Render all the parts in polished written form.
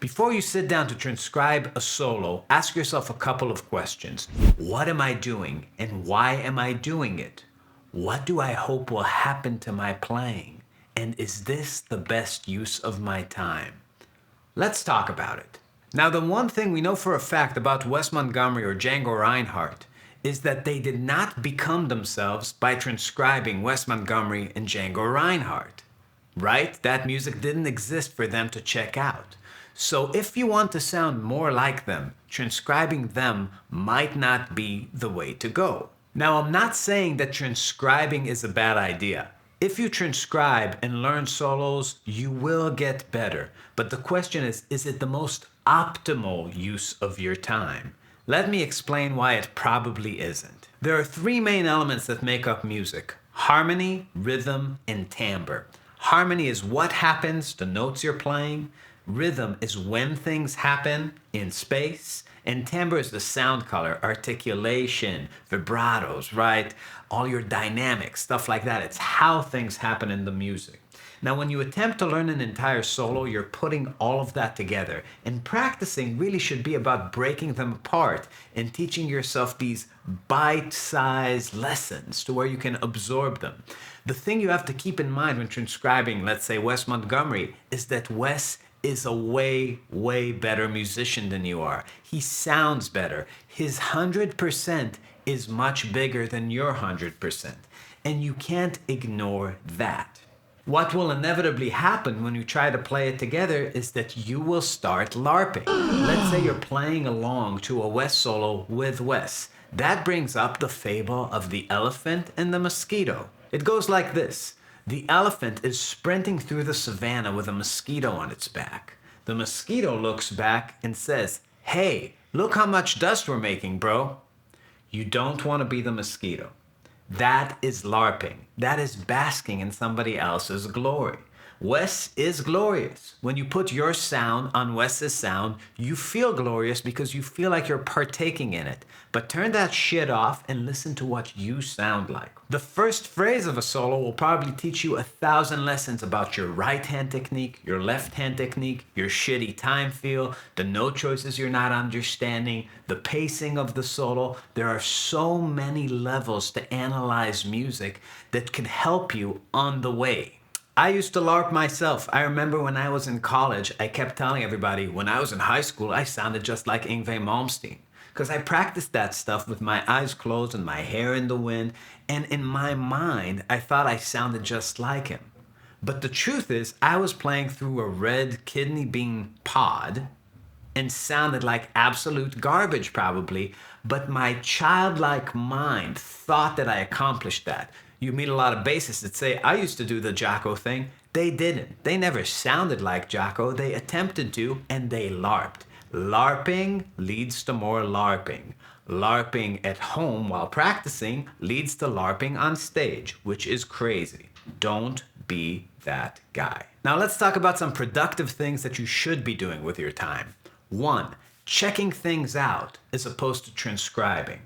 Before you sit down to transcribe a solo, ask yourself a couple of questions. What am I doing and why am I doing it? What do I hope will happen to my playing? And is this the best use of my time? Let's talk about it. Now, the one thing we know for a fact about Wes Montgomery or Django Reinhardt is that they did not become themselves by transcribing Wes Montgomery and Django Reinhardt, right? That music didn't exist for them to check out. So if you want to sound more like them, transcribing them might not be the way to go. Now, I'm not saying that transcribing is a bad idea. If you transcribe and learn solos, you will get better. But the question is it the most optimal use of your time? Let me explain why it probably isn't. There are three main elements that make up music: harmony, rhythm, and timbre. Harmony is what happens, the notes you're playing. Rhythm is when things happen in space. And timbre is the sound color, articulation, vibratos, right? All your dynamics, stuff like that. It's how things happen in the music. Now, when you attempt to learn an entire solo, you're putting all of that together. And practicing really should be about breaking them apart and teaching yourself these bite-sized lessons to where you can absorb them. The thing you have to keep in mind when transcribing, let's say, Wes Montgomery, is that Wes is a way, way better musician than you are. He sounds better. His 100% is much bigger than your 100%. And you can't ignore that. What will inevitably happen when you try to play it together is that you will start LARPing. Let's say you're playing along to a Wes solo with Wes. That brings up the fable of the elephant and the mosquito. It goes like this. The elephant is sprinting through the savannah with a mosquito on its back. The mosquito looks back and says, "Hey, look how much dust we're making, bro." You don't want to be the mosquito. That is LARPing. That is basking in somebody else's glory. Wes is glorious. When you put your sound on Wes's sound, you feel glorious because you feel like you're partaking in it. But turn that shit off and listen to what you sound like. The first phrase of a solo will probably teach you 1,000 lessons about your right hand technique, your left hand technique, your shitty time feel, the note choices you're not understanding, the pacing of the solo. There are so many levels to analyze music that can help you on the way. I used to LARP myself. I remember when I was in college, I kept telling everybody when I was in high school, I sounded just like Yngwie Malmsteen. Because I practiced that stuff with my eyes closed and my hair in the wind. And in my mind, I thought I sounded just like him. But the truth is, I was playing through a red kidney bean pod and sounded like absolute garbage probably. But my childlike mind thought that I accomplished that. You meet a lot of bassists that say, I used to do the Jocko thing. They didn't. They never sounded like Jocko. They attempted to, and they LARPed. LARPing leads to more LARPing. LARPing at home while practicing leads to LARPing on stage, which is crazy. Don't be that guy. Now let's talk about some productive things that you should be doing with your time. 1, checking things out as opposed to transcribing.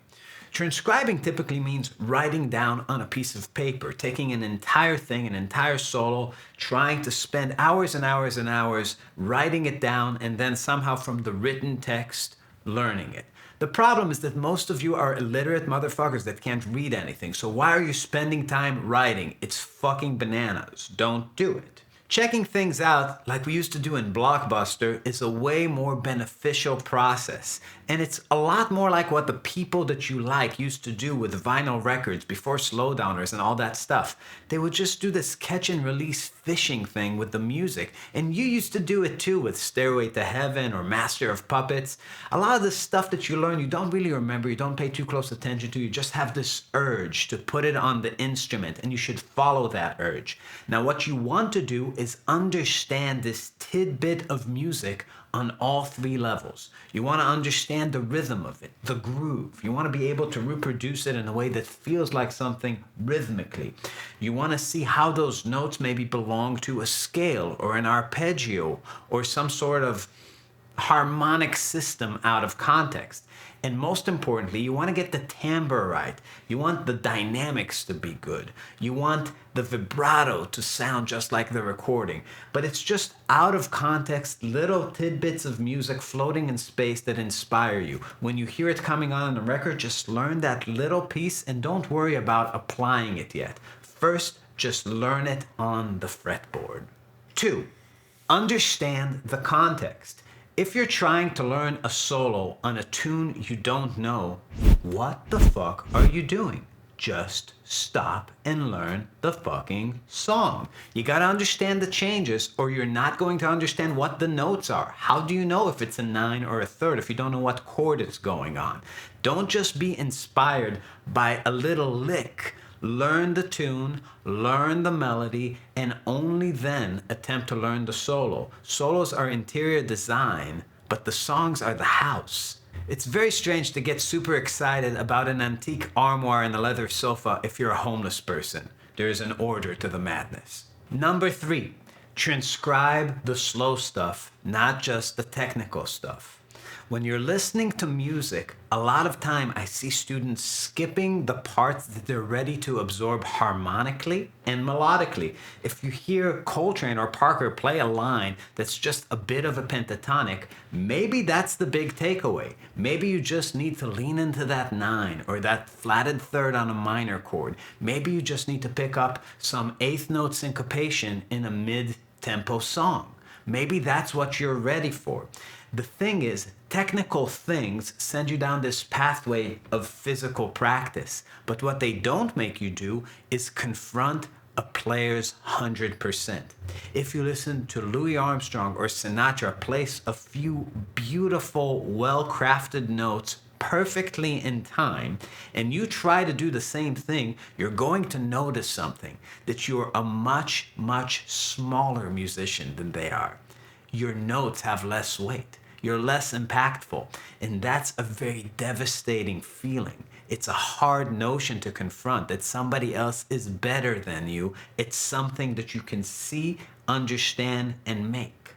Transcribing typically means writing down on a piece of paper, taking an entire thing, an entire solo, trying to spend hours and hours and hours writing it down, and then somehow from the written text, learning it. The problem is that most of you are illiterate motherfuckers that can't read anything. So why are you spending time writing? It's fucking bananas. Don't do it. Checking things out, like we used to do in Blockbuster, is a way more beneficial process. And it's a lot more like what the people that you like used to do with vinyl records before slowdowners and all that stuff. They would just do this catch and release fishing thing with the music. And you used to do it too with Stairway to Heaven or Master of Puppets. A lot of the stuff that you learn, you don't really remember, you don't pay too close attention to, you just have this urge to put it on the instrument, and you should follow that urge. Now what you want to do is understand this tidbit of music on all 3 levels. You want to understand the rhythm of it, the groove. You want to be able to reproduce it in a way that feels like something rhythmically. You want to see how those notes maybe belong to a scale or an arpeggio or some sort of harmonic system out of context. And most importantly, you want to get the timbre right. You want the dynamics to be good. You want the vibrato to sound just like the recording. But it's just out of context, little tidbits of music floating in space that inspire you. When you hear it coming on the record, just learn that little piece and don't worry about applying it yet. First, just learn it on the fretboard. 2, understand the context. If you're trying to learn a solo on a tune you don't know, what the fuck are you doing? Just stop and learn the fucking song. You gotta understand the changes or you're not going to understand what the notes are. How do you know if it's a 9 or a third if you don't know what chord is going on? Don't just be inspired by a little lick. Learn the tune, learn the melody, and only then attempt to learn the solo. Solos are interior design, but the songs are the house. It's very strange to get super excited about an antique armoire and a leather sofa if you're a homeless person. There is an order to the madness. Number 3, transcribe the slow stuff, not just the technical stuff. When you're listening to music, a lot of time I see students skipping the parts that they're ready to absorb harmonically and melodically. If you hear Coltrane or Parker play a line that's just a bit of a pentatonic, maybe that's the big takeaway. Maybe you just need to lean into that 9 or that flatted third on a minor chord. Maybe you just need to pick up some 8th note syncopation in a mid-tempo song. Maybe that's what you're ready for. The thing is, technical things send you down this pathway of physical practice, but what they don't make you do is confront a player's 100%. If you listen to Louis Armstrong or Sinatra place a few beautiful, well-crafted notes perfectly in time, and you try to do the same thing, you're going to notice something, that you're a much, much smaller musician than they are. Your notes have less weight. You're less impactful, and that's a very devastating feeling. It's a hard notion to confront that somebody else is better than you. It's something that you can see, understand, and make.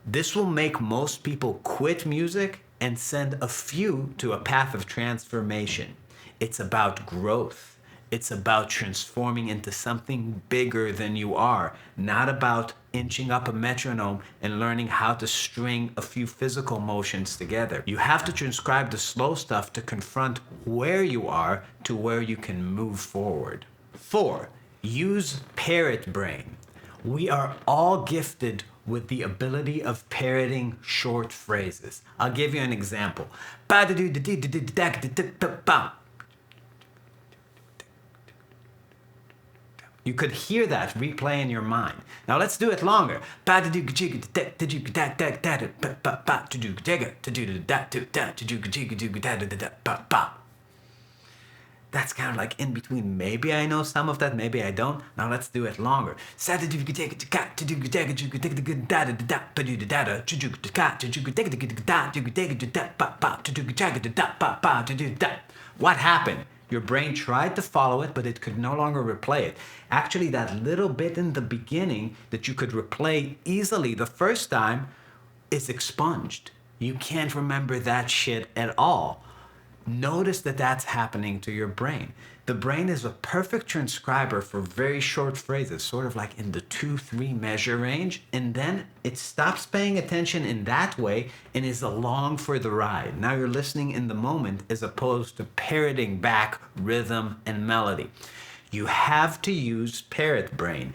This will make most people quit music and send a few to a path of transformation. It's about growth. It's about transforming into something bigger than you are, not about inching up a metronome and learning how to string a few physical motions together. You have to transcribe the slow stuff to confront where you are to where you can move forward. 4, use parrot brain. We are all gifted with the ability of parroting short phrases. I'll give you an example. You could hear that replay in your mind. Now let's do it longer. That's kind of like in between. Maybe I know some of that, maybe I don't. Now let's do it longer. What happened? Your brain tried to follow it, but it could no longer replay it. Actually, that little bit in the beginning that you could replay easily the first time is expunged. You can't remember that shit at all. Notice that that's happening to your brain. The brain is a perfect transcriber for very short phrases, sort of like in the 2-3 measure range, and then it stops paying attention in that way and is along for the ride. Now you're listening in the moment as opposed to parroting back rhythm and melody. You have to use parrot brain.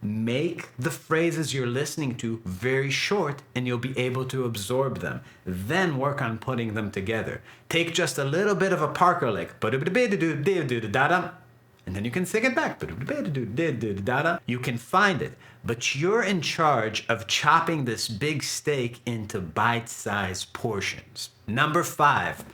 Make the phrases you're listening to very short and you'll be able to absorb them. Then work on putting them together. Take just a little bit of a Parker lick, and then you can sing it back. You can find it, but you're in charge of chopping this big steak into bite-sized portions. Number 5.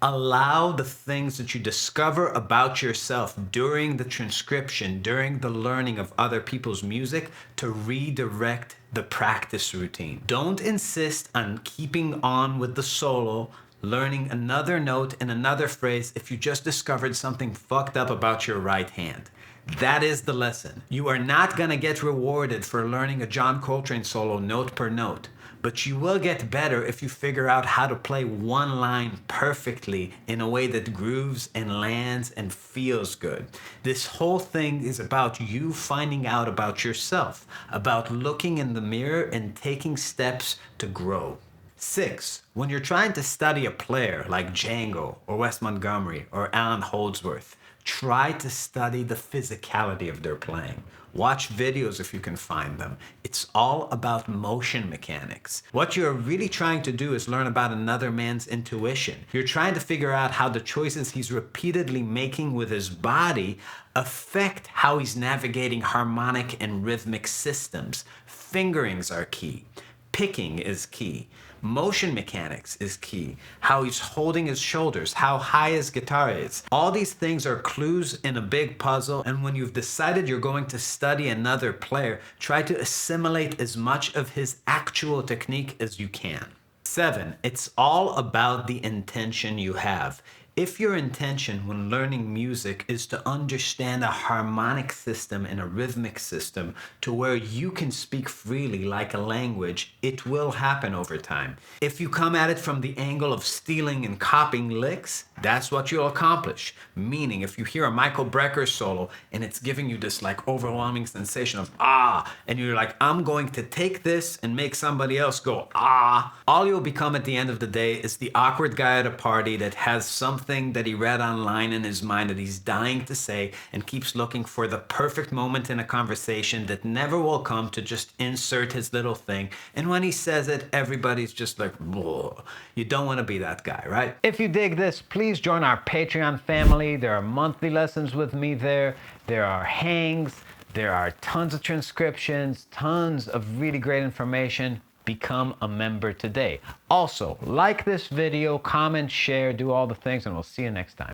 Allow the things that you discover about yourself during the transcription, during the learning of other people's music, to redirect the practice routine. Don't insist on keeping on with the solo, learning another note and another phrase if you just discovered something fucked up about your right hand. That is the lesson. You are not gonna get rewarded for learning a John Coltrane solo note per note, but you will get better if you figure out how to play one line perfectly in a way that grooves and lands and feels good. This whole thing is about you finding out about yourself, about looking in the mirror and taking steps to grow. 6. When you're trying to study a player like Django or Wes Montgomery or Alan Holdsworth, try to study the physicality of their playing. Watch videos if you can find them. It's all about motion mechanics. What you're really trying to do is learn about another man's intuition. You're trying to figure out how the choices he's repeatedly making with his body affect how he's navigating harmonic and rhythmic systems. Fingerings are key. Picking is key. Motion mechanics is key. How he's holding his shoulders, how high his guitar is. All these things are clues in a big puzzle, and when you've decided you're going to study another player, try to assimilate as much of his actual technique as you can. 7. It's all about the intention you have. If your intention when learning music is to understand a harmonic system and a rhythmic system to where you can speak freely like a language, it will happen over time. If you come at it from the angle of stealing and copying licks, that's what you'll accomplish. Meaning, if you hear a Michael Brecker solo and it's giving you this like overwhelming sensation of ah, and you're like, I'm going to take this and make somebody else go ah, all you'll become at the end of the day is the awkward guy at a party that has something that he read online in his mind that he's dying to say and keeps looking for the perfect moment in a conversation that never will come to just insert his little thing. And when he says it, everybody's just like, whoa. You don't want to be that guy, right? If you dig this, please join our Patreon family. There are monthly lessons with me there. There are hangs. There are tons of transcriptions, tons of really great information. Become a member today. Also, like this video, comment, share, do all the things, and we'll see you next time.